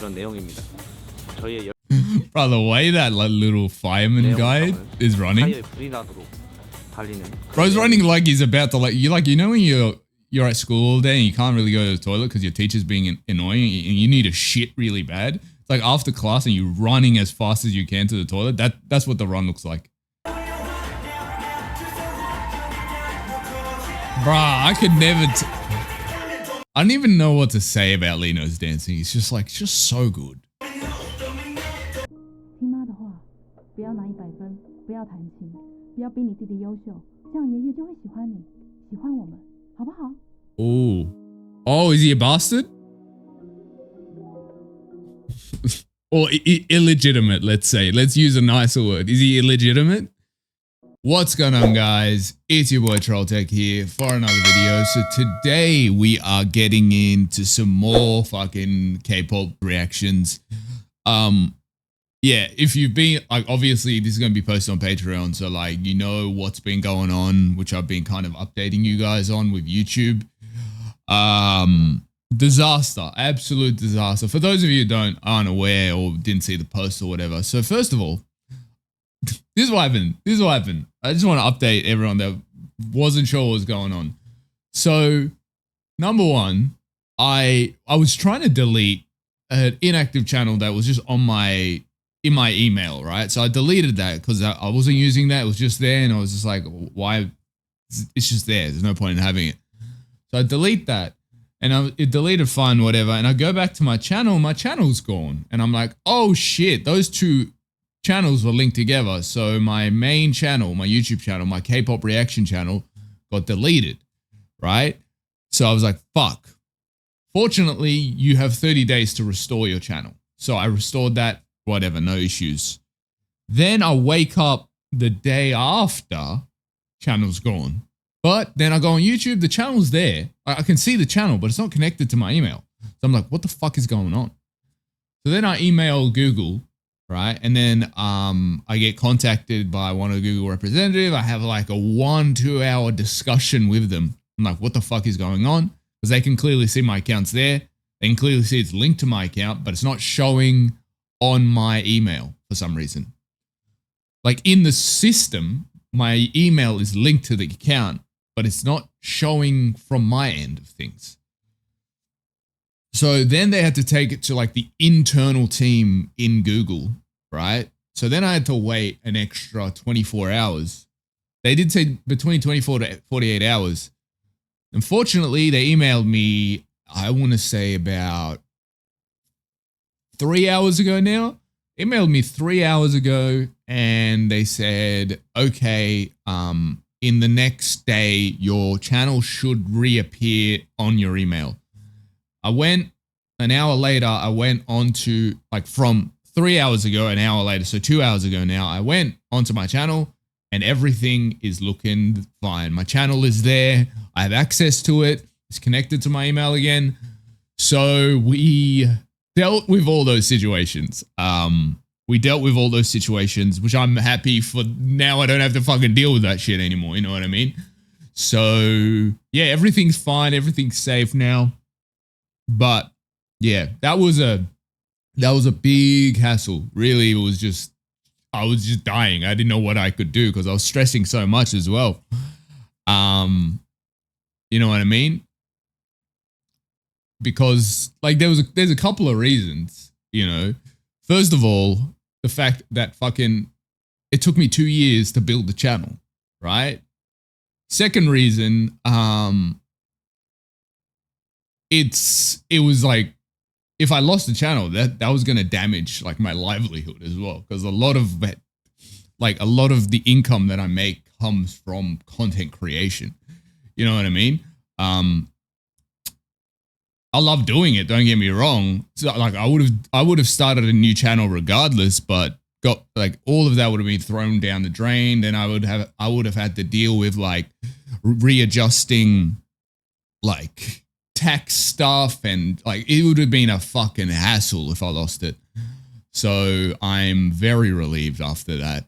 그런 내용입니다. 저희의 Bro, the way that little fireman guy is running. 타이어에 불이 나도록 달리는. Bro's running like he's about to you know when you're at school all day and you can't really go to the toilet because your teacher's being annoying and you need to shit really bad. It's like after class and you're running as fast as you can to the toilet. That's what the run looks like. Bruh, I could never. I don't even know what to say about Lino's dancing. It's just so good. 听妈的话，不要拿100分，不要弹琴，不要比你弟弟优秀，这样爷爷就会喜欢你，喜欢我们，好不好？ Oh, is he a bastard? Or illegitimate, let's say. Let's use a nicer word. Is he illegitimate? What's going on, guys? It's your boy Trolltek here for another video. So today we are getting into some more fucking K-pop reactions. Yeah, if you've been, like, obviously this is going to be posted on Patreon, so like, you know what's been going on, which I've been kind of updating you guys on with YouTube. Disaster, absolute disaster. For those of you who aren't aware or didn't see the post or whatever. So first of all, this is what happened. I just want to update everyone that wasn't sure what was going on. So number one, I was trying to delete an inactive channel that was just in my email, right? So I deleted that because I wasn't using that. It was just there, and I was just like, why? It's just there. There's no point in having it. So I delete that, and it deleted fine, whatever. And I go back to my channel. My channel's gone, and I'm like, oh shit, those two channels were linked together. So my main channel, my YouTube channel, my K-pop reaction channel got deleted, right? So I was like, fuck. Fortunately, you have 30 days to restore your channel. So I restored that. Whatever, no issues. Then I wake up the day after, channel's gone. But then I go on YouTube, the channel's there. I can see the channel, but it's not connected to my email. So I'm like, what the fuck is going on? So then I email Google, right? And then I get contacted by one of the Google representatives. I have like a 1-2 hour discussion with them. I'm like, what the fuck is going on? Because they can clearly see my account's there. They can clearly see it's linked to my account, but it's not showing on my email for some reason. Like in the system, my email is linked to the account, but it's not showing from my end of things. So then they had to take it to like the internal team in Google, right? So then I had to wait an extra 24 hours. They did say between 24 to 48 hours. Unfortunately, they emailed me, I want to say about 3 hours ago now. Emailed me 3 hours ago, and they said, okay, in the next day, your channel should reappear on your email. I went an hour later, I went on to, like, from 3 hours ago, an hour later, so 2 hours ago now, I went onto my channel and everything is looking fine. My channel is there. I have access to it. It's connected to my email again. So we dealt with all those situations. Which I'm happy for. Now I don't have to fucking deal with that shit anymore. You know what I mean? So yeah, everything's fine. Everything's safe now. But yeah, that was a big hassle. Really, I was just dying. I didn't know what I could do because I was stressing so much as well. You know what I mean? Because like there's a couple of reasons, you know. First of all, the fact that it took me 2 years to build the channel, right? Second reason, it was like if I lost the channel, that was gonna damage like my livelihood as well, because a lot of the income that I make comes from content creation. You know what I mean? I love doing it, don't get me wrong. So like I would have started a new channel regardless, but got like all of that would have been thrown down the drain. Then I would have had to deal with like readjusting like tax stuff, and like it would have been a fucking hassle if I lost it. So I'm very relieved after that.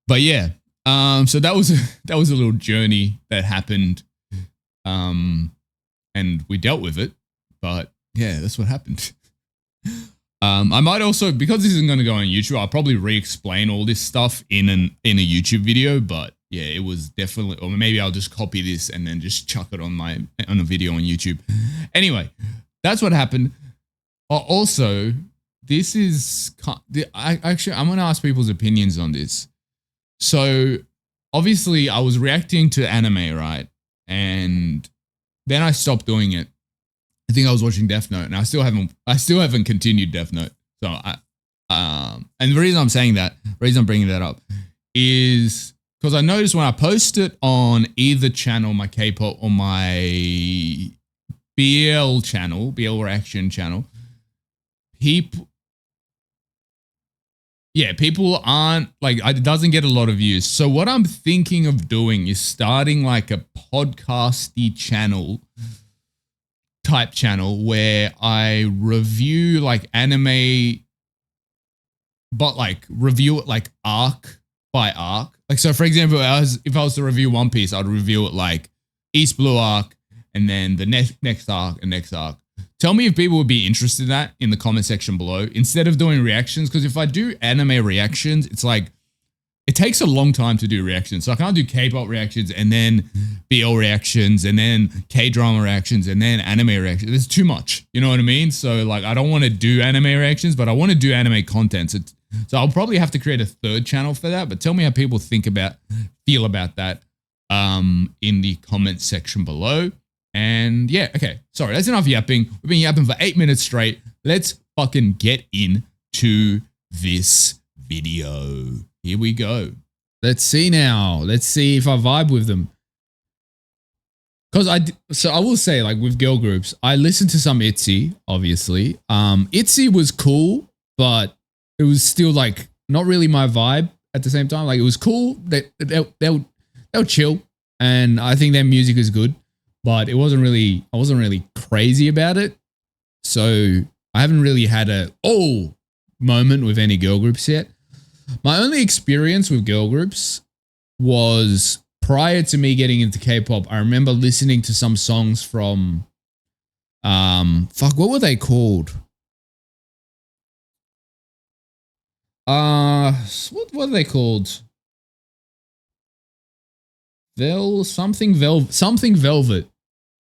But yeah, so that was a little journey that happened. And we dealt with it, but yeah, that's what happened. I might also, because this isn't going to go on YouTube, I'll probably re-explain all this stuff in a YouTube video. But yeah, it was definitely, or maybe I'll just copy this and then just chuck it on a video on YouTube. Anyway, that's what happened. Also, this is, I'm going to ask people's opinions on this. So obviously I was reacting to anime, right? And then I stopped doing it. I think I was watching Death Note, and I still haven't continued Death Note. So and the reason I'm saying that, the reason I'm bringing that up is because I noticed when I post it on either channel, my K-pop or my BL channel, BL reaction channel, people aren't like, it doesn't get a lot of views. So what I'm thinking of doing is starting like a podcasty channel type channel where I review like anime, but like review it like arc by arc. Like, so for example, if I was to review One Piece, I'd review it like East Blue arc and then the next arc and next arc. Tell me if people would be interested in that in the comment section below instead of doing reactions. Because if I do anime reactions, it's like, it takes a long time to do reactions. So I can't do K-pop reactions and then BL reactions and then K-drama reactions and then anime reactions. It's too much. You know what I mean? So like, I don't want to do anime reactions, but I want to do anime content. So I'll probably have to create a third channel for that. But tell me how people feel about that in the comment section below. And yeah, okay. Sorry, that's enough yapping. We've been yapping for 8 minutes straight. Let's fucking get into this video. Here we go. Let's see now. Let's see if I vibe with them. Because I will say, like with girl groups, I listened to some ITZY, obviously. ITZY was cool, but it was still like not really my vibe at the same time. Like it was cool. They'll chill, and I think their music is good, but I wasn't really crazy about it. So I haven't really had a moment with any girl groups yet. My only experience with girl groups was prior to me getting into K-pop. I remember listening to some songs from, what were they called? What were they called? Something Velvet.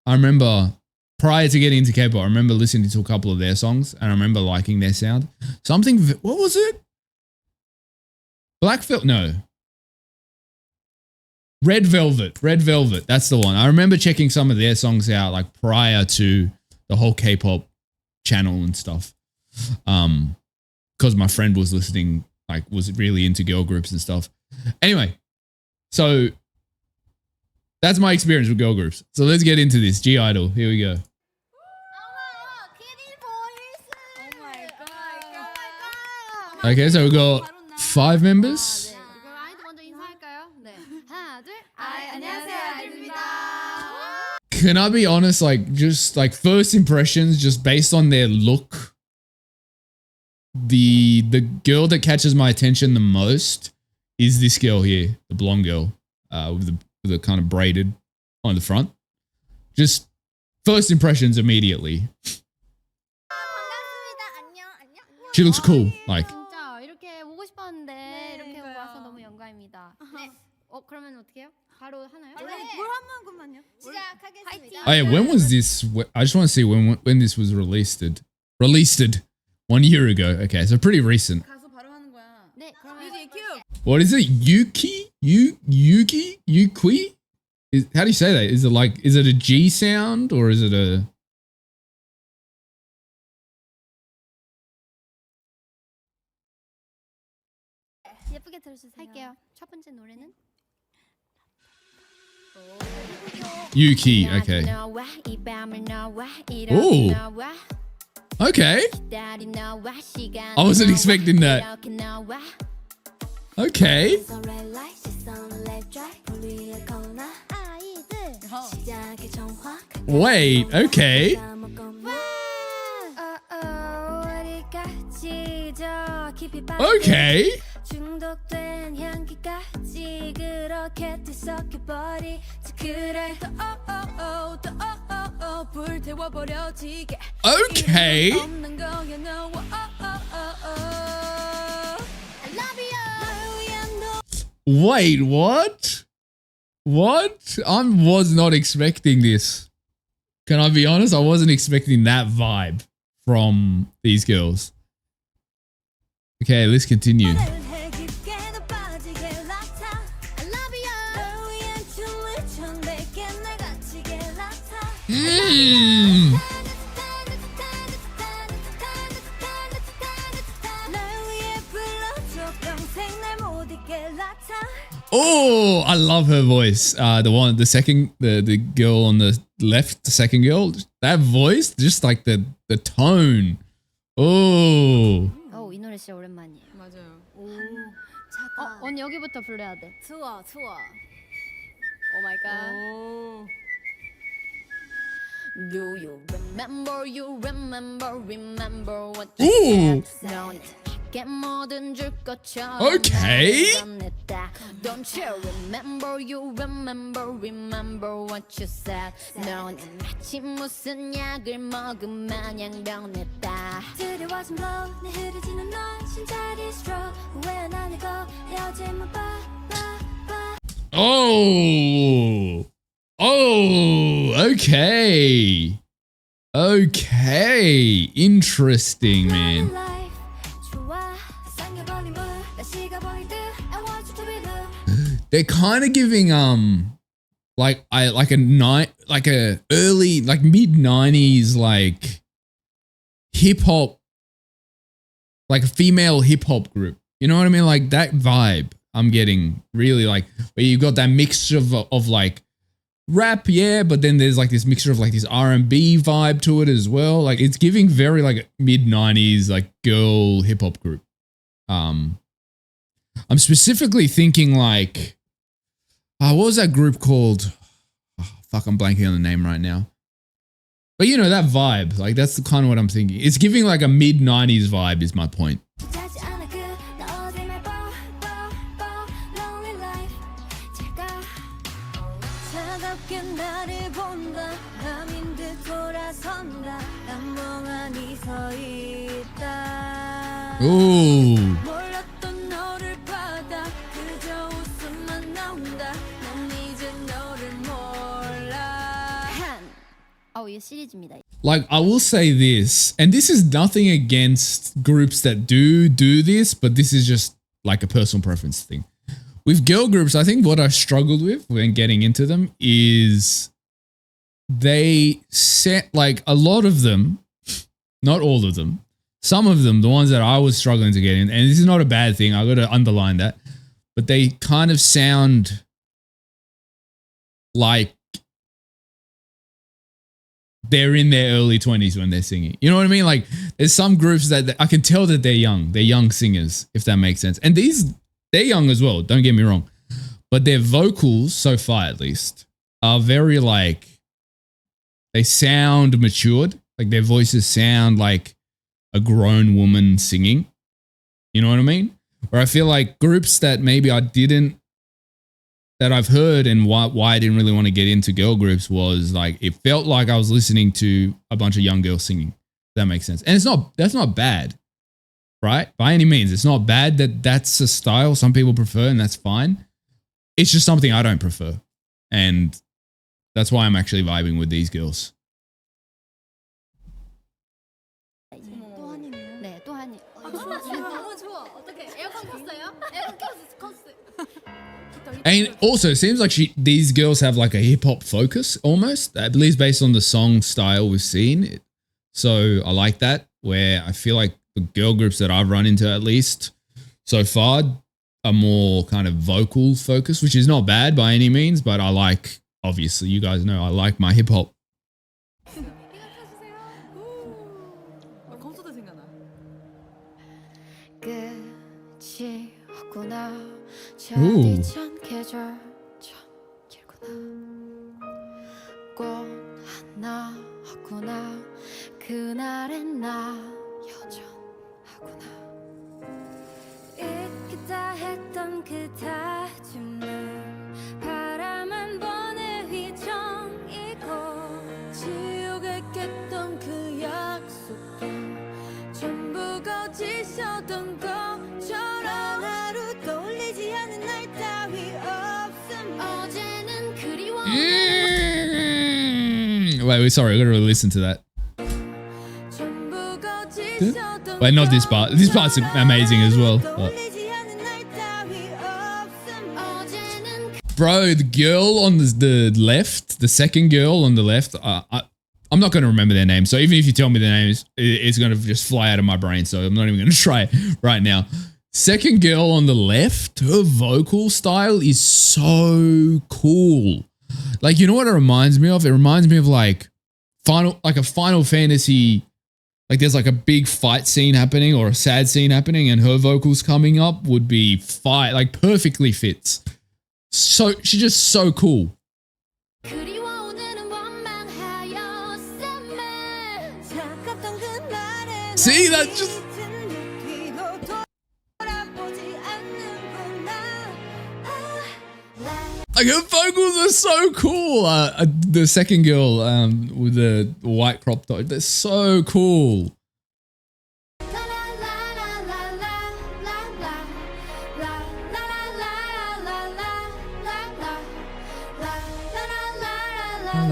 I remember prior to getting into K-pop, I remember listening to a couple of their songs and I remember liking their sound. What was it? Red Velvet. That's the one. I remember checking some of their songs out like prior to the whole K-pop channel and stuff. Because my friend was listening, like was really into girl groups and stuff. Anyway, so that's my experience with girl groups. So let's get into this. G-Idle. Here we go. Okay, so we've got 5 members. Can I be honest, like just like first impressions, just based on their look, the girl that catches my attention the most is this girl here, the blonde girl, with the kind of braided on the front. Just first impressions immediately. She looks cool, like. 그러면 어떻게 해요? 바로 하나요? 네. 물 한 모금만요. 시작하겠습니다. Oh yeah, when was this? I just want to see when this was released. 1 year ago. Okay, so pretty recent. 가서 바로 하는 거야. 네, 그러면 뮤직 큐. What is it? Yuki? How do you say that? Is it a G sound or is it a? 예쁘게 들어주세요. 할게요. 첫 번째 노래는 Yuki, okay. Ooh. Okay. I wasn't expecting that. Okay. Wait, okay. Okay. 중독된 향기까지 그렇게 뒤섞여버리지 그래 더 불태워버려지게 Okay. 없는 거 Wait, what? What? I was not expecting this. Can I be honest? I wasn't expecting that vibe from these girls. Okay, let's continue. Mm. Oh, I love her voice. The girl on the left, the second girl, that voice, just like the tone. Oh. 이 노래 진짜 오랜만이에요. 맞아요. 언니 여기부터 불러야 돼. 투어. 오 마이 갓. 오. Do you remember what Ooh. you said? 너에게 뭐든 줄 것처럼 Okay. 전했다. Don't you remember what you said? 너는 마치 무슨 약을 먹은 마냥 변했다. 두려워진 blow 내 흐려지는 넌 심장이 stroke 후회한 안 하고 헤어짐을 봐. Oh. Oh, okay. Okay. Interesting, man. They're kind of giving like early like mid-90s like hip hop, like a female hip hop group. You know what I mean? Like that vibe I'm getting, really, like where you've got that mixture of like rap, yeah, but then there's like this mixture of like this R&B vibe to it as well. Like it's giving very like mid-90s like girl hip hop group. I'm specifically thinking like what was that group called? Oh, fuck, I'm blanking on the name right now. But you know that vibe, like that's the kind of what I'm thinking. It's giving like a mid-90s vibe is my point. Ooh. 이게 시리즈입니다. Like I will say this, and this is nothing against groups that do this, but this is just like a personal preference thing. With girl groups, I think what I struggled with when getting into them is they set like a lot of them, not all of them, some of them, the ones that I was struggling to get in, and this is not a bad thing, I got to underline that, but they kind of sound like they're in their early 20s when they're singing. You know what I mean? Like there's some groups that I can tell that they're young singers, if that makes sense. And they're young as well, don't get me wrong. But their vocals, so far at least, are very like, they sound matured. Like their voices sound like a grown woman singing. You know what I mean? Where I feel like groups that maybe that I've heard and why I didn't really want to get into girl groups was like, it felt like I was listening to a bunch of young girls singing. If that makes sense. And that's not bad, right? By any means, it's not bad that's a style some people prefer and that's fine. It's just something I don't prefer. And that's why I'm actually vibing with these girls. 또 한이네요. 네, 또 한이. 너무 좋아. 어떻게 에어컨 켰어요? 에어컨 켰어. And also, it seems like these girls have like a hip hop focus almost, at least based on the song style we've seen. So I like that, where I feel like the girl groups that I've run into, at least so far, are more kind of vocal focused, which is not bad by any means, but I like, obviously, you guys know, I like my hip hop. 콘서트 생각나. 끝이 없구나. Ooh. 계절 참 길구나. 꽃 하나 없구나. 그날엔 나 여전하구나. 잊겠다 했던 그 다짐은 바람 한 번에 휘청이고 지우겠던 그 약속도 Wait, sorry, I gotta listen to that. Wait, not this part. This part's amazing as well. But. Bro, the girl on the left, the second girl on the left, I'm not going to remember their name. So even if you tell me their names, it's going to just fly out of my brain. So I'm not even going to try it right now. Second girl on the left, her vocal style is so cool. Like, you know what it reminds me of? It reminds me of like a Final Fantasy. Like there's like a big fight scene happening or a sad scene happening and her vocals coming up would be like perfectly fits. So she's just so cool. See, that just like her vocals are so cool. The second girl with the white crop top, they're so cool.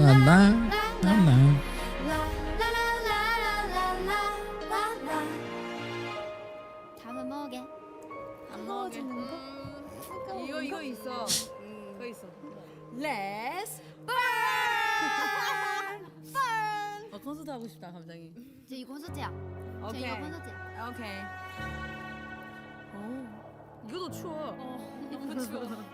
La, la, la, la. 다음은 뭐게? 안 먹어주는 거? 이거 있어. 그거 있어. Let's burn. 콘서트 하고 싶다 갑자기. 저 이거 콘서트야. 오케이. 저 이거 콘서트야. 오케이. 오. 이거도 추워. 너무 추워.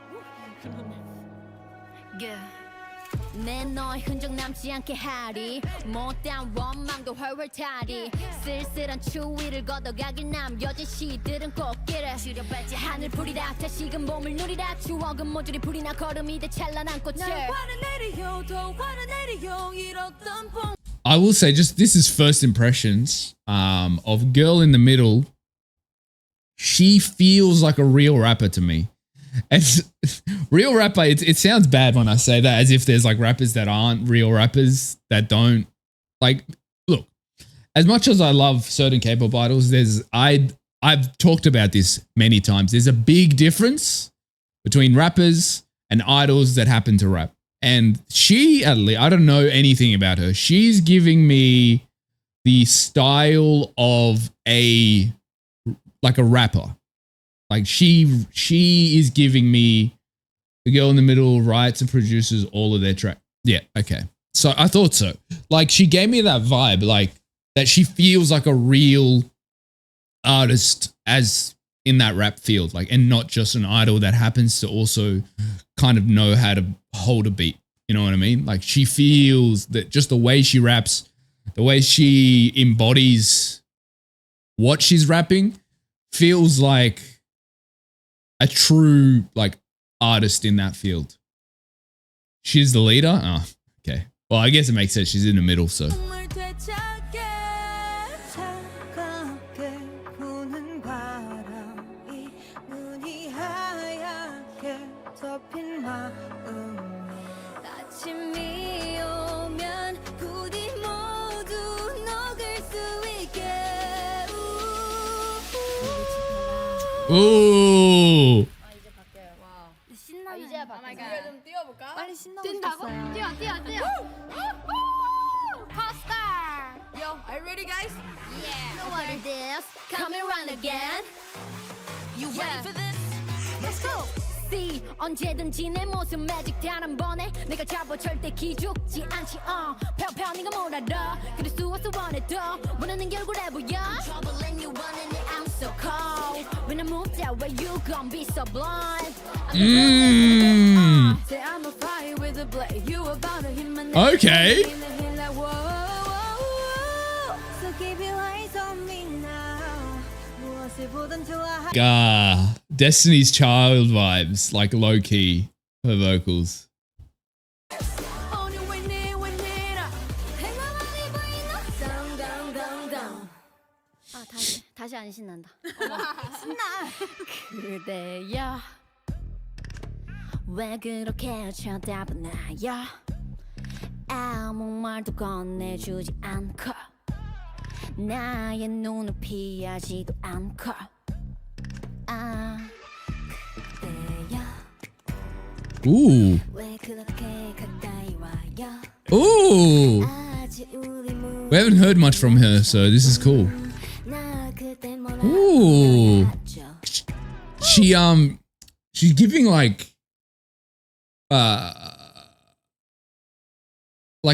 내 너의 흔적 남지 않게 하리 못다한 원망도 훨훨 타리 쓸쓸한 추위를 걷어가길 남겨진 시들은 꽃길을 줄여발지 하늘 풀이라 다시금 몸을 누리라 추억은 모조리 불이 나 걸음이 돼 찬란한 꽃을 화를 내리요 더 화를 내리요 잃었던 봄 I will say, just this is first impressions of girl in the middle. She feels like a real rapper to me. And real rapper, it sounds bad when I say that, as if there's like rappers that aren't real rappers that don't like. Look, as much as I love certain K-pop idols, I've talked about this many times. There's a big difference between rappers and idols that happen to rap. And she, at least, I don't know anything about her. She's giving me the style of a rapper. Like she is giving me, the girl in the middle writes and produces all of their track. Yeah, okay. So I thought so. Like she gave me that vibe, like that she feels like a real artist as in that rap field, like, and not just an idol that happens to also kind of know how to hold a beat. You know what I mean? Like she feels that just the way she raps, the way she embodies what she's rapping feels like a true like artist in that field. She's the leader. Oh, okay. Well, I guess it makes sense. She's in the middle, so. Ooh. 이제 바뀌어요. 와. 신나네. 이제 바뀌어요. 좀 뛰어볼까? 빨리 신나고 뛴다고? 싶었어요. 뛰어. 파스타. Yo, are you ready, guys? Yeah. Know what it is? Coming around again. You ready for this? Let's go. See, 언제든지 내 모습 매직 단 한 번에 내가 잡아 절대 기죽지 않지. 편히 네가 뭘 알아? 그럴 수 없어 원해도 원하는 게 얼굴에 보여. Trouble and you running it, I'm so cold. When I move that way, you gon' be so blind. Say I'm a fire with a blade. You about to hit my neck. Okay. So keep your eyes on me now. Destiny's Child vibes, like low key, her vocals. 다시 안 신난다. 신나. 그대여 왜 그렇게 쳐다보나요? 아무 말도 건네주지 않고 나의 눈을 피하지도 않고 그대여 Ooh. 왜 그렇게 가까이 와요? Ooh. We haven't heard much from her, so this is cool. Ooh. She's giving like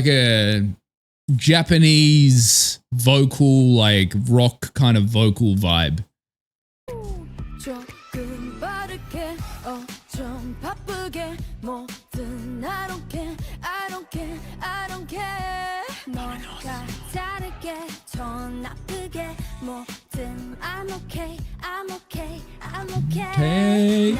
a Japanese vocal, like rock kind of vocal vibe. Okay.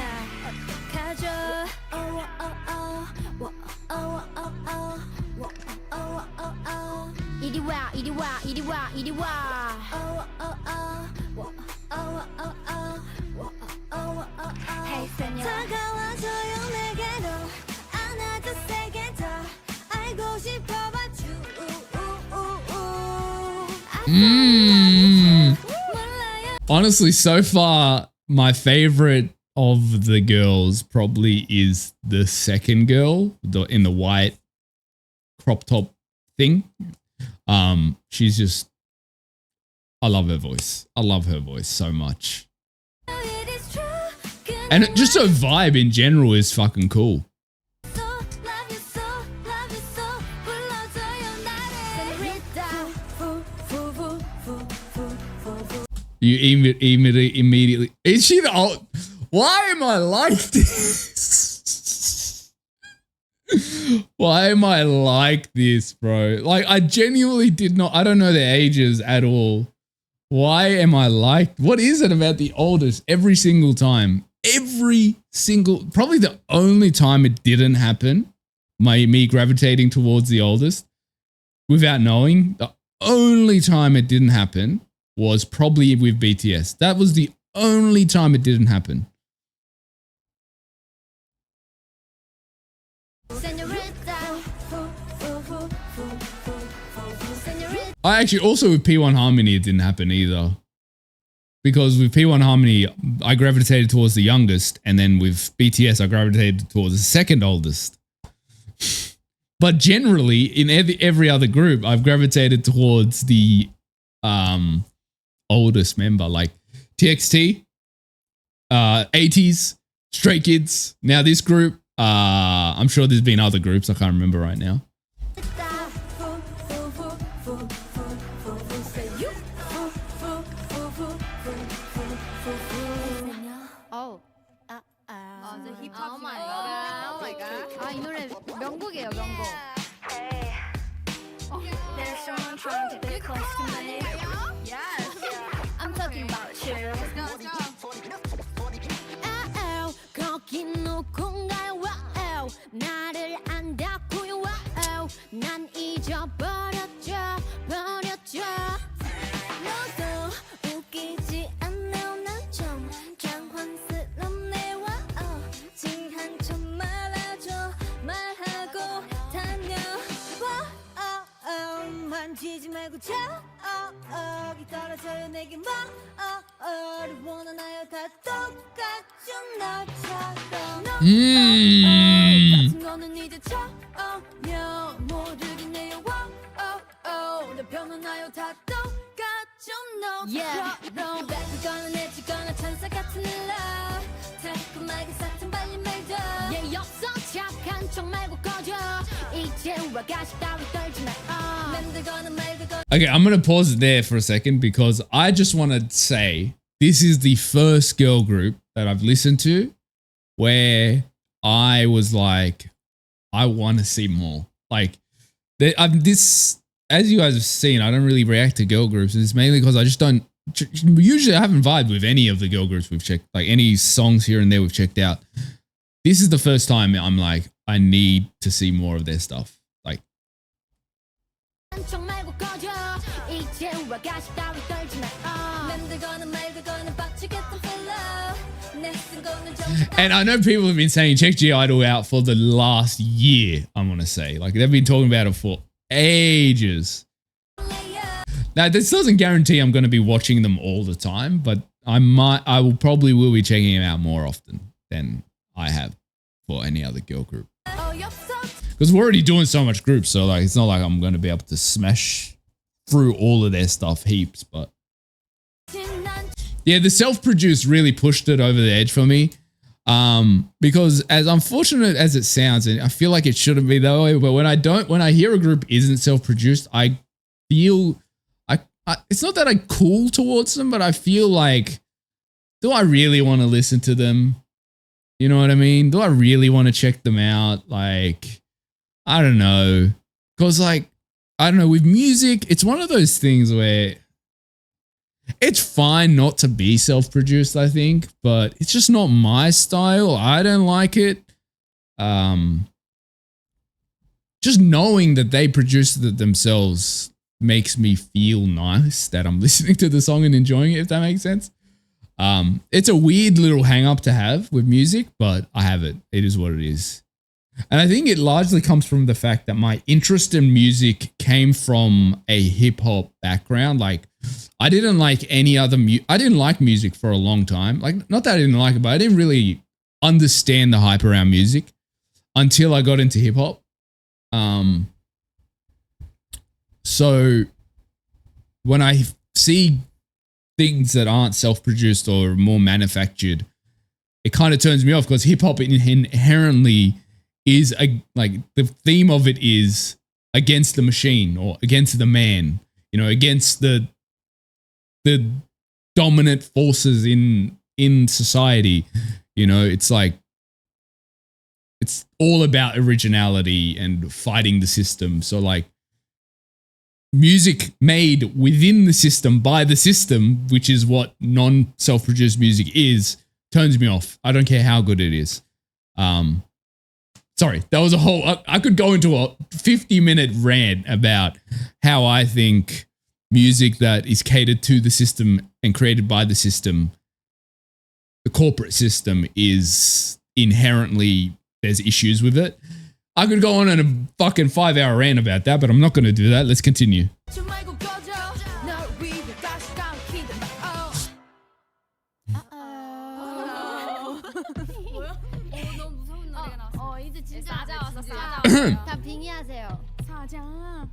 Honestly, so far, my favorite of the girls probably is the second girl in the white crop top thing. She's just, I love her voice. I love her voice so much. And just her vibe in general is fucking cool. You immediately. Is she the old? Why am I like this? Why am I like this, bro? Like, I genuinely did not. I don't know their ages at all. Why am I like? What is it about the oldest? Every single time. Probably the only time it didn't happen, me gravitating towards the oldest, without knowing, the only time it didn't happen was probably with BTS. That was the only time it didn't happen. I actually also with P1 Harmony it didn't happen either. Because with P1 Harmony, I gravitated towards the youngest, and then with BTS, I gravitated towards the second oldest. But generally, in every other group, I've gravitated towards the oldest member, like TXT, 80s, Stray Kids. Now this group, I'm sure there's been other groups, I can't remember right now. 명곡이에요, 명곡. There's someone trying to get close to me. Yes. I'm talking about you. Let's go. 거기 누군가요? 나를 안다고요? 난 잊어버렸죠, 버렸죠. 너도 웃기지 않나요? 난 좀 장황스럽네요. 지금 한참 말아줘, 말하고 다녀와. 만지지 말고 저기 떨어져요 내게 뭐를 원하나요? 다 똑같죠 너처럼. 같은 거는 이제 전혀 모르겠네요. 내 변하나요? 다 똑같죠 너처럼. 뺏기거나 내지거나 천사 같은 love 달콤하게 사탕 발린 말도 예의 없어 착한 척 말고 꺼져. 이제 와 가식 따위 떨지 마. 맴들거나 말들거나. Okay, I'm going to pause it there for a second because I just want to say this is the first girl group that I've listened to where I was like, I want to see more. Like, this, as you guys have seen, I don't really react to girl groups. It's mainly because I just don't, usually I haven't vibed with any of the girl groups we've checked, like any songs here and there we've checked out. This is the first time I'm like, I need to see more of their stuff. Like, and I know people have been saying check G-Idle out for the last year, I'm going to say. Like, they've been talking about it for ages. Now, this doesn't guarantee I'm going to be watching them all the time, but I probably will be checking them out more often than I have for any other girl group. because we're already doing so much groups. So like, it's not like I'm going to be able to smash through all of their stuff heaps, but yeah, the self-produced really pushed it over the edge for me. Because as unfortunate as it sounds, and I feel like it shouldn't be that way, but when I hear a group isn't self-produced, I feel it's not that I'm cool towards them, but I feel like, do I really want to listen to them? You know what I mean? Do I really want to check them out? Like, I don't know. Because like, I don't know, with music, it's one of those things where it's fine not to be self-produced, I think, but it's just not my style. I don't like it. Just knowing that they produced it themselves makes me feel nice that I'm listening to the song and enjoying it, if that makes sense. It's a weird little hang up to have with music, but I have it. It is what it is. And I think it largely comes from the fact that my interest in music came from a hip hop background. Like, I didn't like any other I didn't like music for a long time. Like, not that I didn't like it, but I didn't really understand the hype around music until I got into hip hop. So when I see things that aren't self-produced or more manufactured, it kind of turns me off, because hip hop inherently is like, the theme of it is against the machine or against the man, you know, against the dominant forces in society. You know, it's like, it's all about originality and fighting the system. So like, music made within the system by the system, which is what non-self-produced music is, turns me off. I don't care how good it is. Sorry, that was a whole, I could go into a 50-minute rant about how I think music that is catered to the system and created by the system, the corporate system, is inherently, there's issues with it. I could go on a fucking 5-hour rant about that, but I'm not going to do that. Let's continue. 너무 무서운 노래가 나왔어. 이제 진짜 사자 왔어. 사자. 다 빙의하세요. 사자.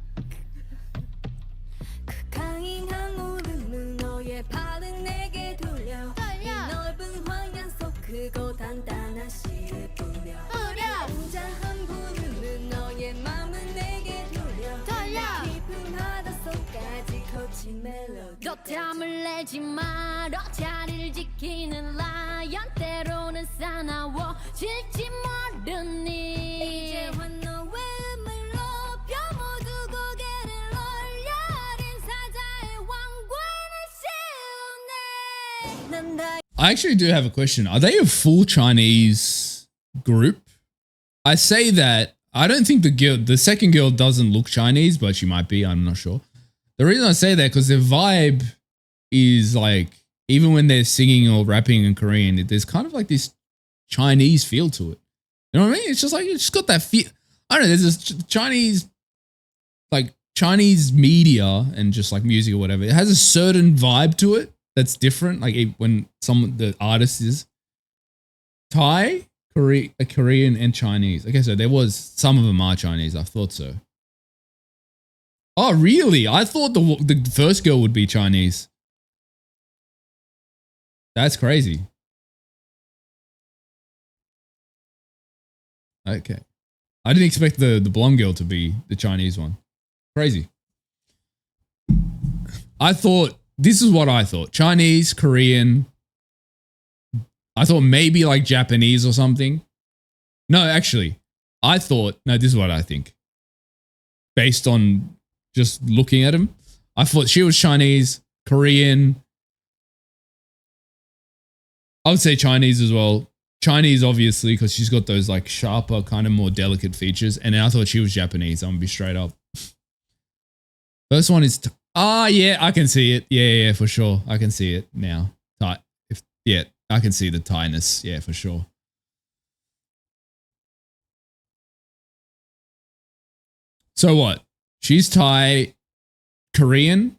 강인한 울음은 너의 발은 내게 돌려. 이 넓은 황양 속 크고 단단한 씨를 뿌려. 웅장한 구름은 너의 맘은 내게 돌려. 깊은 바다 속까지 거친 멜로디. 너 탐을 내지 말어. 자리를 지키는 라이언. 때로는 사나워질지 모르니. 이제와 너의 음을 높여 모두 고개를 올려. 어린 사자의 왕관을 씌우네. 난 다. I actually do have a question. Are they a full Chinese group? I say that, I don't think the second girl doesn't look Chinese, but she might be, I'm not sure. The reason I say that, because their vibe is like, even when they're singing or rapping in Korean, there's kind of like this Chinese feel to it. You know what I mean? It's just like, it's just got that feel. I don't know, there's this Chinese, like Chinese media and just like music or whatever. It has a certain vibe to it that's different. Like when the artist is Thai, Korean and Chinese. Okay, so there was, some of them are Chinese. I thought so. Oh, really? I thought the first girl would be Chinese. That's crazy. Okay. I didn't expect the blonde girl to be the Chinese one. Crazy. I thought, this is what I thought. Chinese, Korean. I thought maybe like Japanese or something. No, actually, I thought, no, this is what I think. Based on just looking at him, I thought she was Chinese, Korean. I would say Chinese as well. Chinese, obviously, because she's got those like sharper, kind of more delicate features. And then I thought she was Japanese. I'm gonna be straight up. First one is, yeah, I can see it. Yeah, for sure. I can see it now. Thai. Yeah, I can see the Thai-ness. Yeah, for sure. So what? She's Thai, Korean.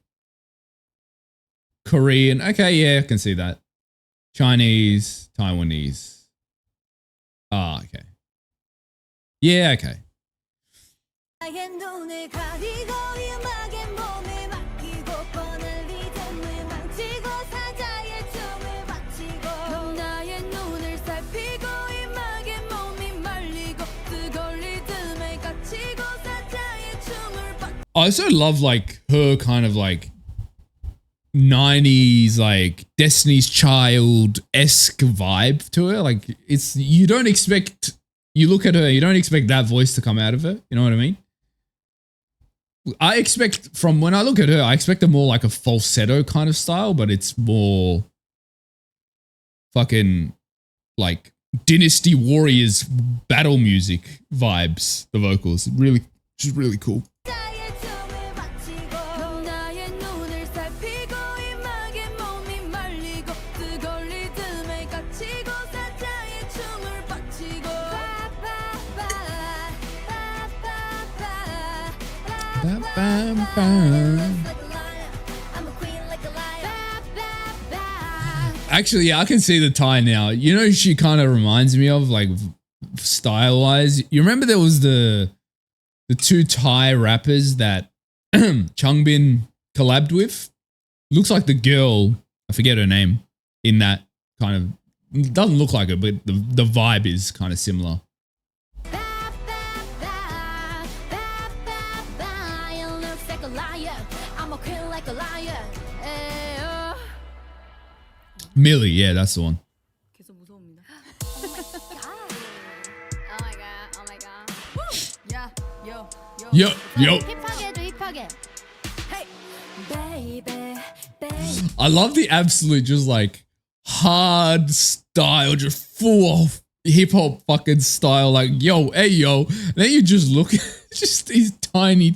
Okay, yeah, I can see that. Chinese, Taiwanese. Ah, okay. Yeah, okay. 나의 눈을 가리고 음악에 몸을 맡기고 뻔한 리듬을 망치고 사자의 춤을 바치고 나의 눈을 살피고 음악에 몸이 말리고 뜨거운 리듬에 갇히고 사자의 춤을 바치고 I also love like her kind of like 90s like Destiny's Child-esque vibe to her. Like it's you look at her, you don't expect that voice to come out of her. You know what I mean? I expect from when I look at her, I expect a more like a falsetto kind of style, but it's more fucking like Dynasty Warriors battle music vibes, the vocals. Really, just really cool. 사자의 춤을 바치고 나의 눈을 살피고 음악에 몸이 말리고 뜨거운 리듬에 갇히고 사자의 춤을 바치고 Actually, yeah, I can see the tie now. You know, she kind of reminds me of like style-wise. You remember there was the two Thai rappers that Changbin collabed with? Looks like the girl, I forget her name, in that kind of, it doesn't look like her, but the vibe is kind of similar. Millie, yeah, that's the one. 계속 무서웁니다. Oh my god, oh my god. 야, yo, Yo, yo. 힙하게 해줘 힙하게. Hey, baby, baby. I love the absolute just like hard style, just full of hip hop fucking style. Like, yo, hey, yo. And then you just look at just these tiny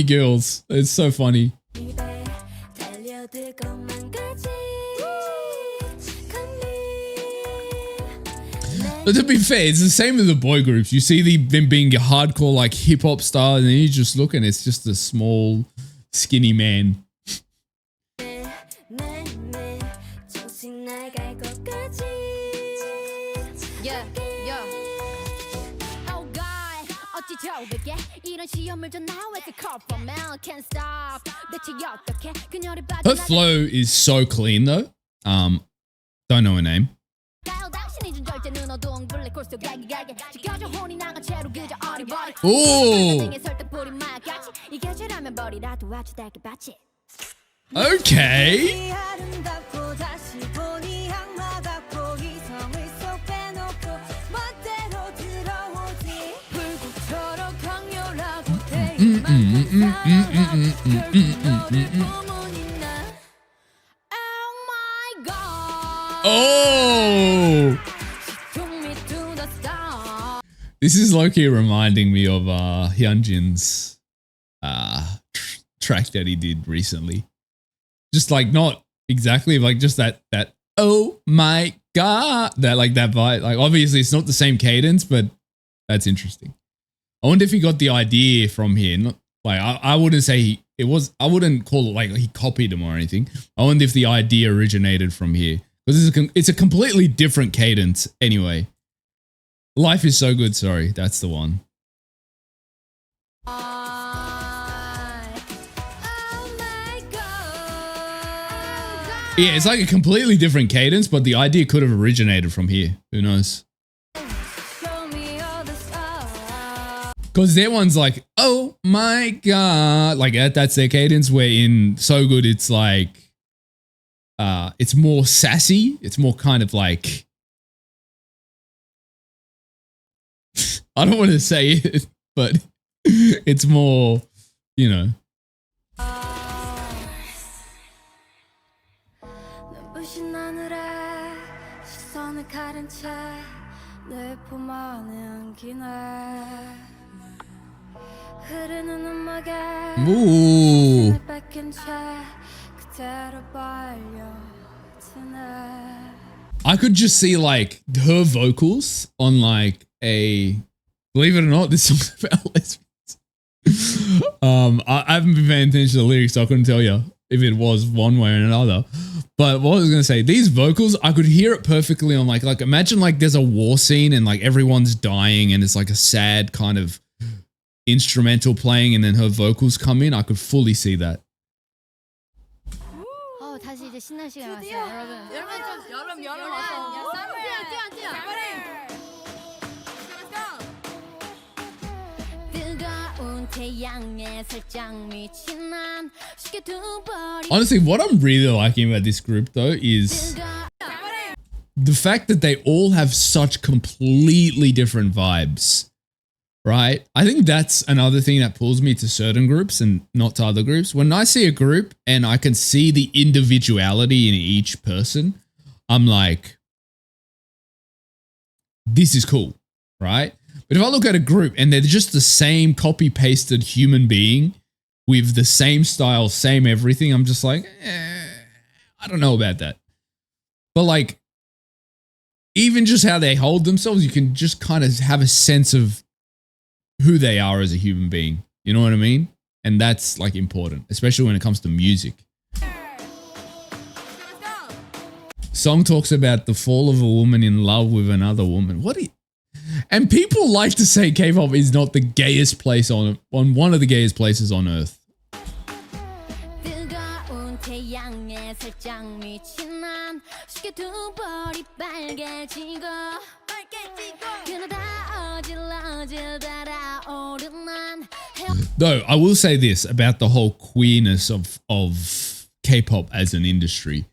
girls. It's so funny. But to be fair, it's the same with the boy groups. You see them being a hardcore like hip hop style, and then you just look and it's just a small, skinny man. Yeah, yeah. Oh God, 어찌 저에게 이런 시험을 줘 now it's a call for man can't stop. 대체 어떻게 그녀를 Her flow is so clean though. Don't know her name. Ooh. Okay. Oh. This is low-key reminding me of Hyunjin's track that he did recently. Just like not exactly like just that oh my god, that like that vibe. Like obviously it's not the same cadence, but that's interesting. I wonder if he got the idea from here. Not like I wouldn't say it was. I wouldn't call it like he copied him or anything. I wonder if the idea originated from here because it's a completely different cadence anyway. Life is so good. Sorry, that's the one. Yeah, it's like a completely different cadence, but the idea could have originated from here. Who knows? Because their one's like, oh my god. Like that's their cadence, where in So Good it's like, it's more sassy. It's more kind of like, I don't want to say it, but it's more, you know. Ooh. I could just see like her vocals on like a, believe it or not, this song's about lesbians. I haven't been paying attention to the lyrics, so I couldn't tell you if it was one way or another. But what I was gonna say, these vocals, I could hear it perfectly on like imagine like there's a war scene and like everyone's dying and it's like a sad kind of instrumental playing and then her vocals come in, I could fully see that. 다시 이제 신날 시간 왔어요, 여러분. 여름 와서. 뜨거운 태양에 살짝 미친 난 쉽게 두 버리 Honestly, what I'm really liking about this group though is the fact that they all have such completely different vibes, right? I think that's another thing that pulls me to certain groups and not to other groups. When I see a group and I can see the individuality in each person, I'm like, this is cool, right? But if I look at a group and they're just the same copy-pasted human being with the same style, same everything, I'm just like, I don't know about that. But like, even just how they hold themselves, you can just kind of have a sense of who they are as a human being. You know what I mean? And that's like important, especially when it comes to music. Song talks about the fall of a woman in love with another woman. And people like to say K-pop is not the gayest place on one of the gayest places on earth. 뜨거운 태양에 살짝 미친 난 쉽게 두 버리 빨개지고 그러다 어질어질 달아오른 난 Though I will say this about the whole queerness of K-pop as an industry.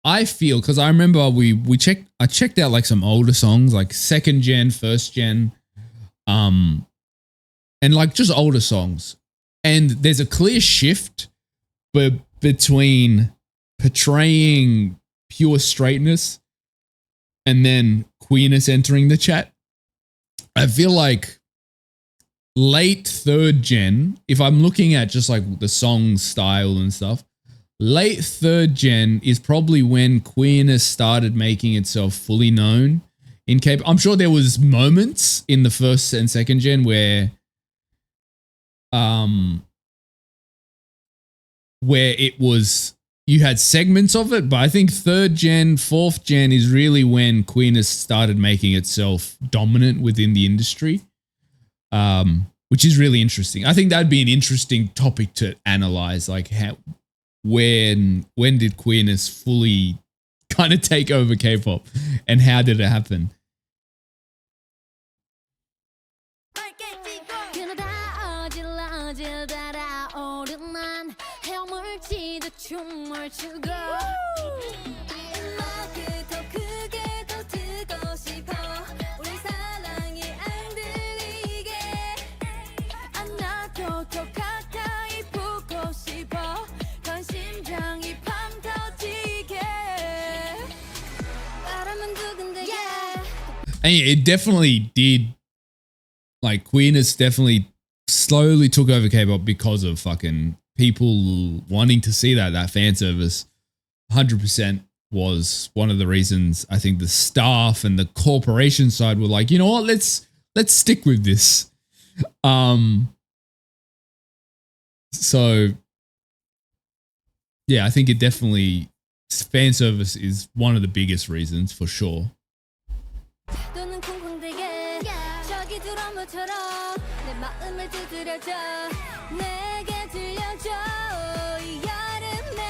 I feel, because I remember I checked out like some older songs, like second gen, first gen, and like just older songs. And there's a clear shift between portraying pure straightness and then queerness entering the chat. I feel like late third gen, if I'm looking at just like the song style and stuff, late third gen is probably when queerness started making itself fully known in K-pop. I'm sure there was moments in the first and second gen where it was, you had segments of it, but I think third gen, fourth gen is really when queerness started making itself dominant within the industry, which is really interesting. I think that'd be an interesting topic to analyze, like when did queerness fully kind of take over K-pop and how did it happen? And it definitely did, like queerness definitely slowly took over K-pop because of fucking people wanting to see that fan service. 100% was one of the reasons. I think the staff and the corporation side were like, you know what, let's stick with this. So yeah, I think it definitely, fan service is one of the biggest reasons for sure. 눈은 쿵쿵대게 저기 드럼처럼 내 마음을 두드려줘 내게 들려줘 이 여름의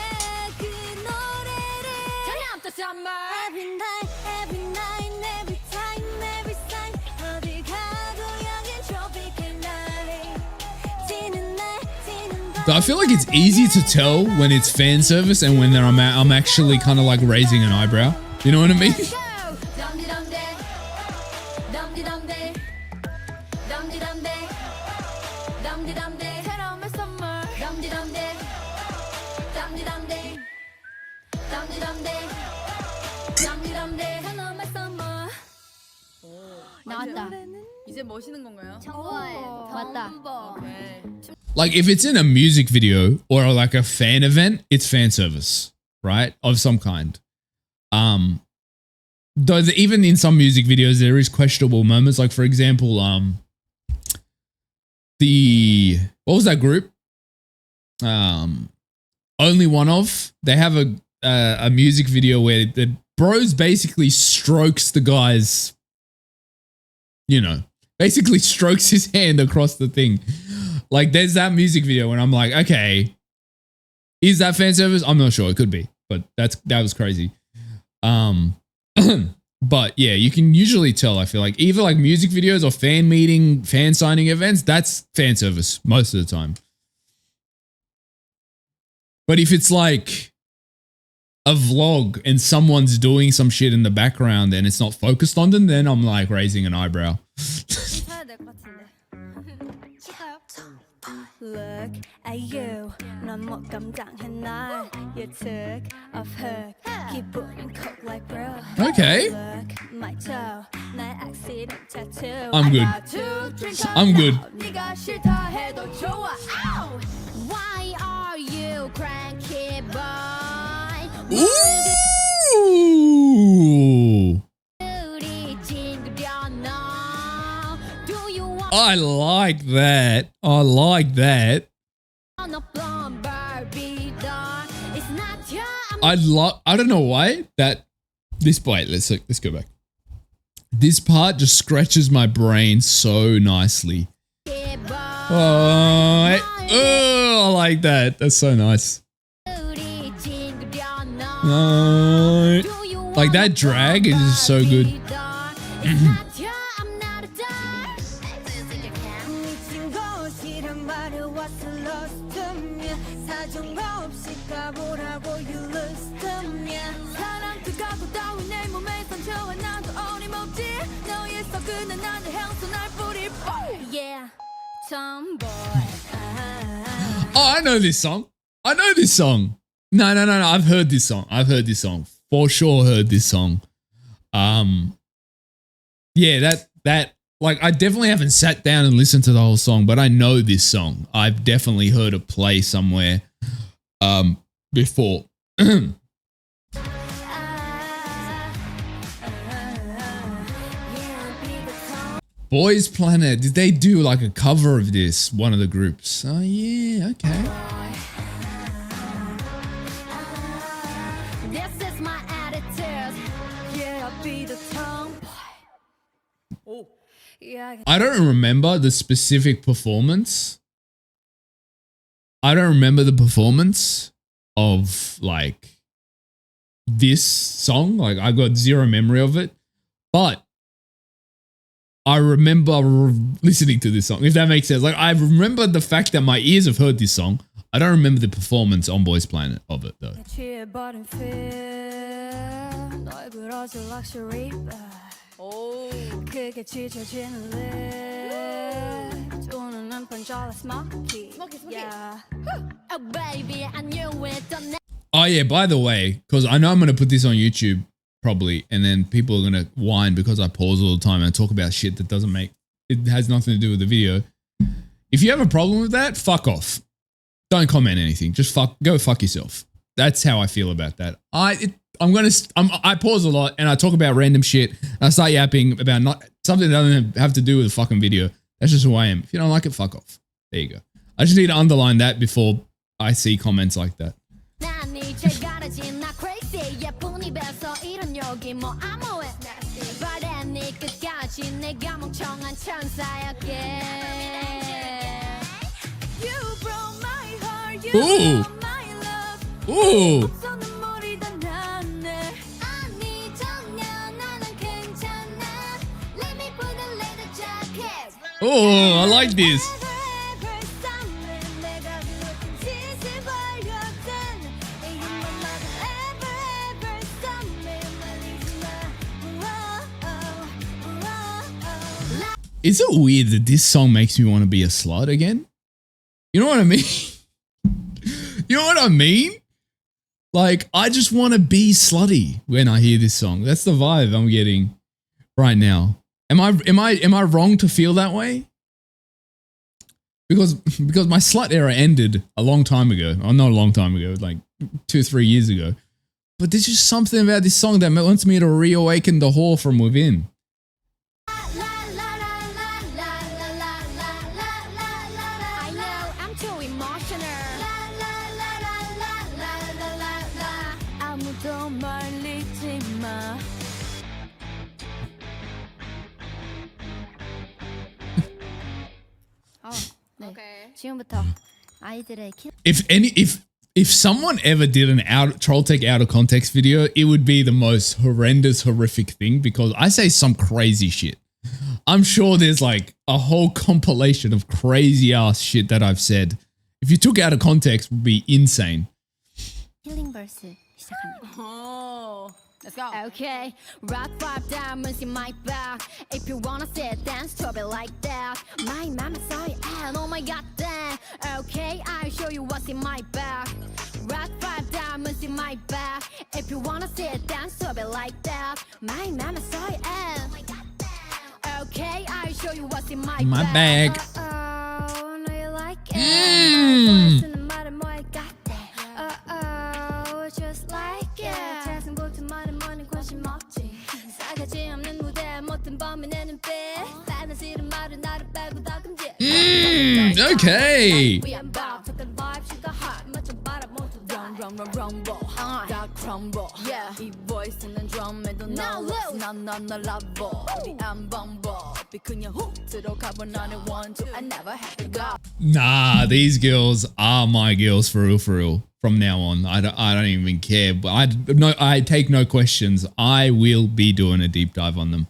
그 노래를 Turn up the summer Every night, every night, every time, every sign 어딜 가도 여긴 tropical night 지는 날, 지는 밤 I feel like it's easy to tell when it's fan service and when I'm actually kind of like raising an eyebrow. You know what I mean? 나왔다. 이제 멋있는 건가요? 청거예요. 맞다. 오케이. Like if it's in a music video or like a fan event, it's fan service, right? Of some kind. Though even in some music videos, there is questionable moments. Like for example, what was that group? Only One Of. They have a music video where the bros basically strokes the guy's, you know, Basically strokes his hand across the thing. Like there's that music video and I'm like, okay, is that fan service? I'm not sure. It could be, but that was crazy. But yeah, you can usually tell, I feel like, either like music videos or fan meeting, fan signing events, that's fan service most of the time. But if it's like a vlog and someone's doing some shit in the background and it's not focused on them, then I'm like raising an eyebrow. Look at you, 넌 못 감당해 날. You took off her, 기분은 cold like bro. Okay. Look my toe, 날 accident tattoo. I'm good. I'm good. 네가 싫다 해도 좋아. Ow! Why are you cranky boy? Ooh. 우리 찡그려 너. Do you want I like that. I like that. a blonde Barbie doll? It's not your I don't know why that this wait, let's go back. This part just scratches my brain so nicely. boy. Oh, I like that. That's so nice. 우리 찡그려 너. Oh, Do you want like that drag is just so good. Barbie doll? It's not your I'm not a doll. 미친 것이란 말을 what's lost to me. 사정 없이 가보라고 you lose to me. 사랑 그 각오 따위 내 몸에 상처와 나도 어림없지. 너의 썩은 나는 향수 날 뿌릴 뻔. Yeah, tomboy. Oh, I know this song. I know this song. No. I've heard this song. For sure heard this song. Yeah, that like I definitely haven't sat down and listened to the whole song, but I know this song. I've definitely heard it play somewhere before. Boys Planet, did they do like a cover of this? One of the groups. Oh yeah, okay. This is my attitude. Yeah, I'll be the tomboy. Yeah, I don't remember the specific performance. I don't remember the performance of like this song. Like I got zero memory of it, but I remember listening to this song, if that makes sense. Like I remember the fact that my ears have heard this song. I don't remember the performance on Boys Planet of it though. 취해버린 feel 널 부러질 luxury 오. 그게 지쳐지는 lips 오늘 눈판 잘라 smoky yeah. Oh baby, I knew it. Don't Oh yeah, by the way, because I know I'm going to put this on YouTube probably, and then people are going to whine because I pause all the time and talk about shit that doesn't make, it has nothing to do with the video. If you have a problem with that, fuck off. Don't comment anything. Just go fuck yourself. That's how I feel about that. I pause a lot and I talk about random shit and I start yapping about something that doesn't have to do with the fucking video. That's just who I am. If you don't like it, fuck off. There you go. I just need to underline that before I see comments like that. 난이 제일 가라진 나 crazy 예쁜 입에서 이런 욕이 뭐 아무에 바래 네 끝까지 내가 멍청한 천사였게 You broke my heart. You Ooh. broke my love. Ooh. 없어 눈물이 다 났네. 아니 전혀 나는 괜찮아 Let me put a leather jacket Oh, I like this. Is it weird that this song makes me want to be a slut again? You know what I mean? You know what I mean? Like, I just want to be slutty when I hear this song. That's the vibe I'm getting right now. Am I wrong to feel that way? Because my slut era ended a long time ago. Oh, not a long time ago, like 2-3 years ago. But there's just something about this song that wants me to reawaken the whore from within. I know I'm too emotional 아무도 말리지 마 지금부터 아이들의 If someone ever did an TrollTek out of context video, it would be the most horrendous, horrific thing because I say some crazy shit. I'm sure there's like a whole compilation of crazy ass shit that I've said. If you took it out of context, it would be insane. 힐링 벌스 시작합니다. Oh, let's go. Okay, rock five diamonds in my back. If you wanna sit, dance to it like that. My mama saw it and oh my god damn. Okay, I'll show you what's in my bag. Rock five diamonds in my back. If you wanna sit, dance to it like that. My mama saw it and oh my god damn. Okay, I'll show you what's in my bag. Oh, no you like it. Mm. 쓰는 말은 뭐 I got that. Oh, just like it. 세상부터 많은 머니 관심 없지. 싸가지 없는 무대 못된 범이 내 눈빛. 나는 싫은 말은 나를 빼고 다 금지. Okay. We are back. 착한 vibe, sugar hot. 맞춰 봐라 모두 다. Rumble, 다 crumble. Yeah. 이 voice는 drum에도 Now no loose. 난 라보. 우리 안 bumble. 그냥 훅 들어가버 나는 one two. I never had to go. Nah, these girls are my girls for real. From now on, I don't even care. But I take no questions. I will be doing a deep dive on them.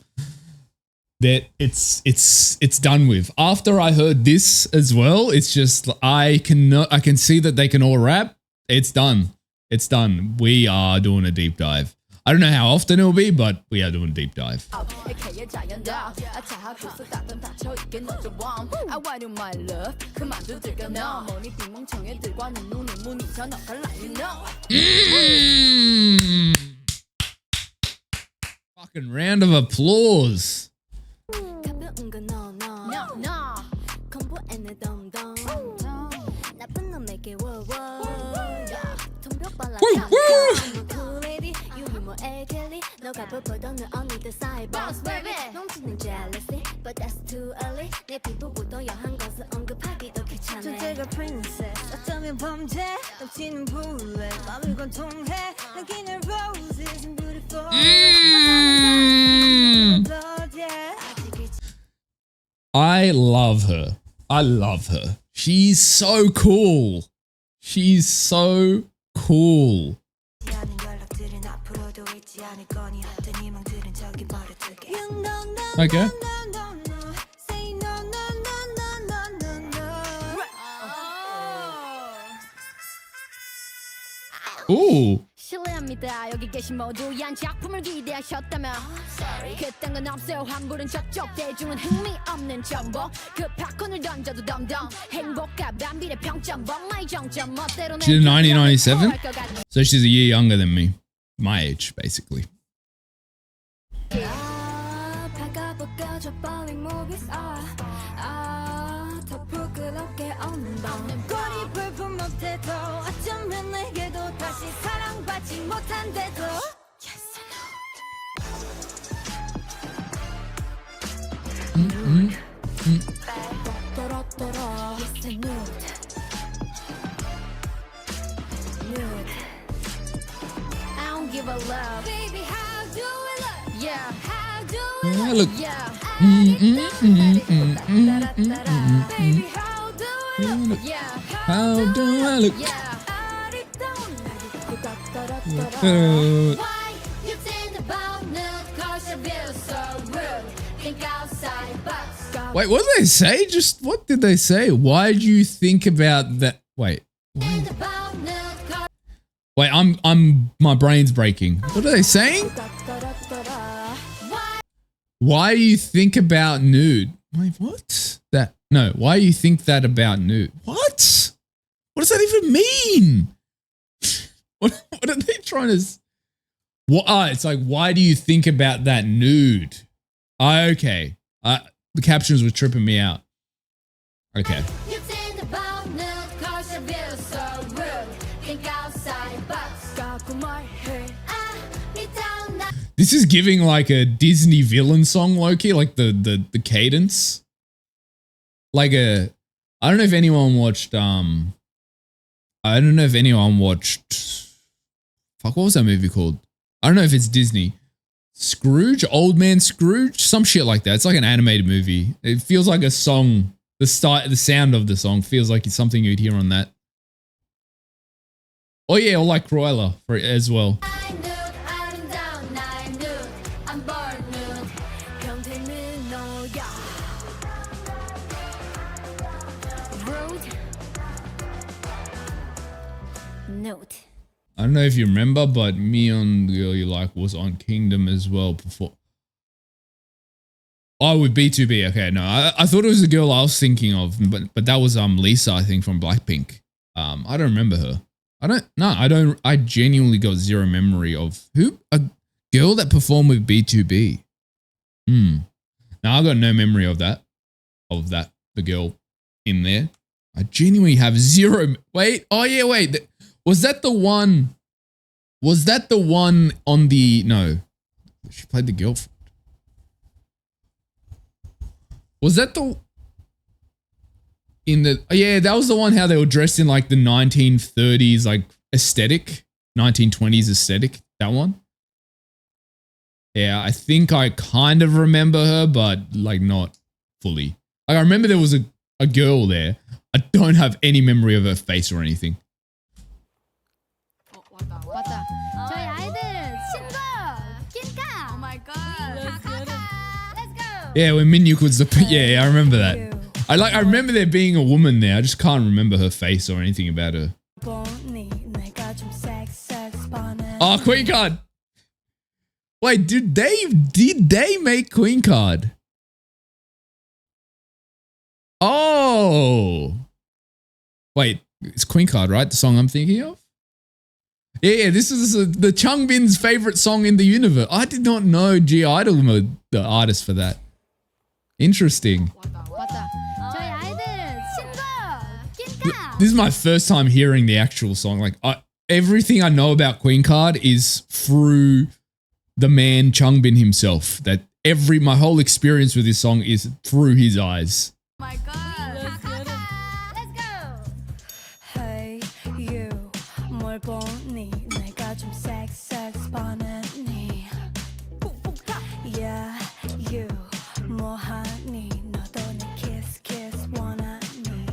That it's done with. After I heard this as well, it's just I can see that they can all rap. It's done. It's done. We are doing a deep dive. I don't know how often it will be, but we are doing a deep dive. AK의 자연다. 자하고서 따뜻 닫혀있게 너도 warm. I want you my love. 그만두 들겨 너. 머리 빈멍청이들과는 눈을 무늬쳐 너 달라 you know. Fucking round of applause. 가벼운 건 no. No. 공부에는 덤덤. 나쁜 놈에게 워워. 통벽 발라. cool lady. 유리 뭐 애길리. 너가 뻔뻔던 너 언니들 사이 boss baby. 넘치는 jealousy, but that's too early. 내 피부부터 야한 것을 언급하기도 귀찮아. 전체가 princess. 어쩌면 범죄. 넘치는 bullet. 마음을 관통해. 느끼는 roses and beautiful. I love her. I love her. She's so cool. She's so cool. Okay. Ooh. 실례합니다. 여기 계신 모두얀 작품을 기대하셨다면 그딴 건 없어요. 환불은 저쪽 대중은 흥미없는 정보 그 팝콘을 던져도 덤덤 행복과 반비례 평점 벙마이 정점 멋대로 내 She's 1997, so she's a year younger than me. My age, basically. 배가 벗겨져 falling movies 더 부끄럽게 없는 꼬리 불품 못해도 어쩌면 내게도 다시 사랑받지 못한데도 Yes 떨어떨어 Yes I nude I don't give a love. Baby how do I look Yeah. How do I look. Yeah. Baby how do I look Yeah. How do I look? Yeah. Why you think about nude? Cause your view so rude. Think outside box. Wait, what did they say? Just what did they say? Why do you think about that? Wait. Think about nude. Cause Wait, my brain's breaking. What are they saying? Why do you think about nude? Wait, what? Why do you think that about nude? What? What does that even mean? What are they trying to... What? It's like, why do you think about that nude? Okay. The captions were tripping me out. Okay. you think about nude. Cause your view so rude. Think outside box. This is giving like a Disney villain song, Loki, like the cadence. Like I don't know if anyone watched fuck, what was that movie called? I don't know if it's Disney. Scrooge, Old Man Scrooge, some shit like that. It's like an animated movie. It feels like a song the sound of the song feels like it's something you'd hear on that. Oh yeah, or like Cruella for as well. I'm down, I'm nude, I'm born nude. 형태는 너야. Rude. Note. I don't know if you remember, but Me on the Girl You Like was on Kingdom as well before. Oh, with B2B. Okay, no, I thought it was the girl I was thinking of, but that was Lisa, I think, from Blackpink. I don't remember her. I genuinely got zero memory of a girl that performed with B2B. Now I got no memory of that, the girl in there. I genuinely have zero. Wait, oh yeah, wait. Was that the one on the, no, she played the girlfriend. Was that the, in the, oh yeah, that was the one how they were dressed in like the 1930s, like aesthetic, 1920s aesthetic, that one? Yeah, I think I kind of remember her, but like not fully. Like I remember there was a girl there. I don't have any memory of her face or anything. 맞다. 저희 아이들 친구 낑까. Oh my god. Let's go. Yeah, when Minyuk was the, yeah, I remember that. I remember there being a woman there. I just can't remember her face or anything about her. Oh, Queen Card. Wait, did they make Queen Card? Oh. Wait, it's Queen Card, right? The song I'm thinking of? Yeah, this is the Changbin's favorite song in the universe. I did not know G-Idle were the artist for that. Interesting. 맞다. 저희 아이들 친구 낑까. This is my first time hearing the actual song. Like everything I know about Queen Card is through the man Changbin himself. That my whole experience with this song is through his eyes. Oh my god. Let's go. Hey you, 뭘 보니? 내가 좀 섹스뻔하니? Yeah, you, 뭐하니? 너도 내 kiss 원하니?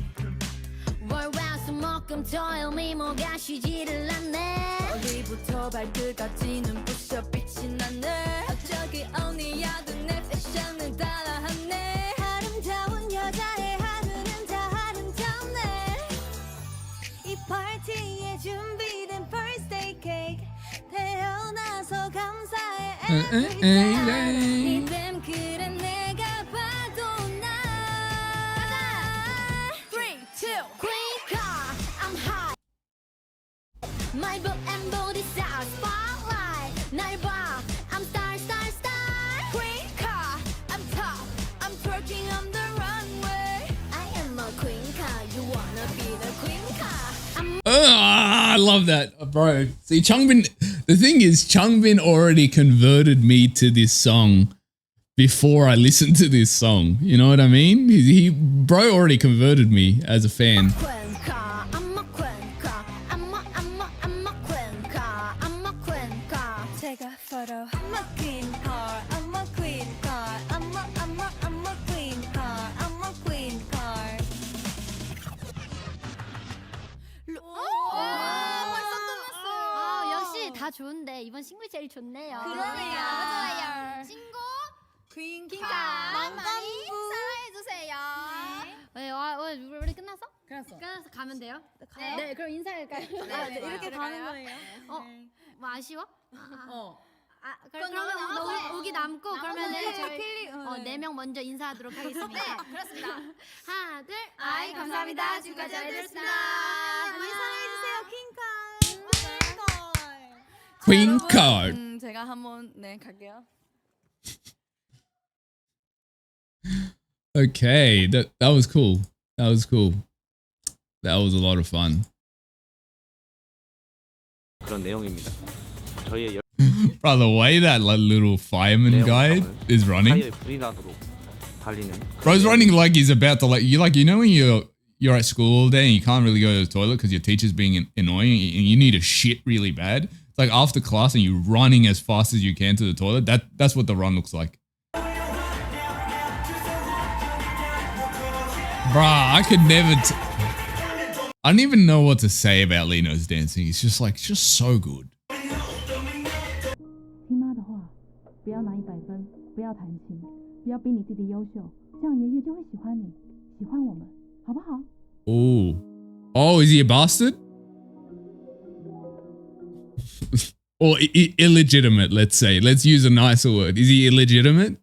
월화수목금토일 미모가 쉬지를 않네. 머리부터 발끝까지 눈부셔 빛이 나네. 갑자기 언니야도 내 패션을 따라하네. 아름다운 여자의 하루는 다 아름답네. 이 파티에 준비된 birthday cake. 태어나서 감사해 every day. 이름 그래 내가 봐도 나. 3, 2, Queen Card, I'm hot. My book and body style, spotlight. 날 봐, I'm star, star, star. Queen Card, I'm top. I'm twerking on the runway. I am a Queen Card, you wanna be the Queen Card. I love that, bro. See, Changbin, the thing is, Changbin already converted me to this song before I listened to this song. You know what I mean? Bro already converted me as a fan. Queen Card, I'm a Queen Card. I'm a Queen Card. I'm a Queen Card. Take a photo. I'm a queen card. I'm a queen card. I'm a queen card. I'm a queen card. 벌써 끝났어요. 역시 다 좋은데 이번 신곡이 제일 좋네요. 그러네요. 맞아요. 신곡 퀸카. 많이 사랑해주세요. 네, 우리 끝났어? 끝났어. 끝나서 가면 돼요? 가요? 네, 그럼 인사할까요? 네, 이렇게 가는 거예요. 뭐 아쉬워? 그럼 그러면 우기 남고 그러면은 네, 저희 클릭, 네. 4명 먼저 인사하도록 하겠습니다. 네, 그렇습니다. 하나, 둘, 아이 감사합니다. 지금까지 잘 들었습니다. 많이 사랑해주세요. 퀸카. Queen Card. 제가 한번 갈게요. Okay, that was cool. That was cool. That was a lot of fun. 그런 내용입니다. 저희의 Bro, the way that like, little fireman guy is running. 타이어에 불이 나도록 달리는. Bro's running like he's about to you know when you're at school all day and you can't really go to the toilet because your teacher's being annoying and you need to shit really bad. It's like after class and you're running as fast as you can to the toilet. That's what the run looks like. Bruh, I could never. I don't even know what to say about Lino's dancing. He's just like, just so good. 听妈的话，不要拿100分，不要弹琴，不要比你弟弟优秀，这样爷爷就会喜欢你，喜欢我们，好不好？ Oh. Oh, is he a bastard? Or illegitimate, let's say. Let's use a nicer word. Is he illegitimate?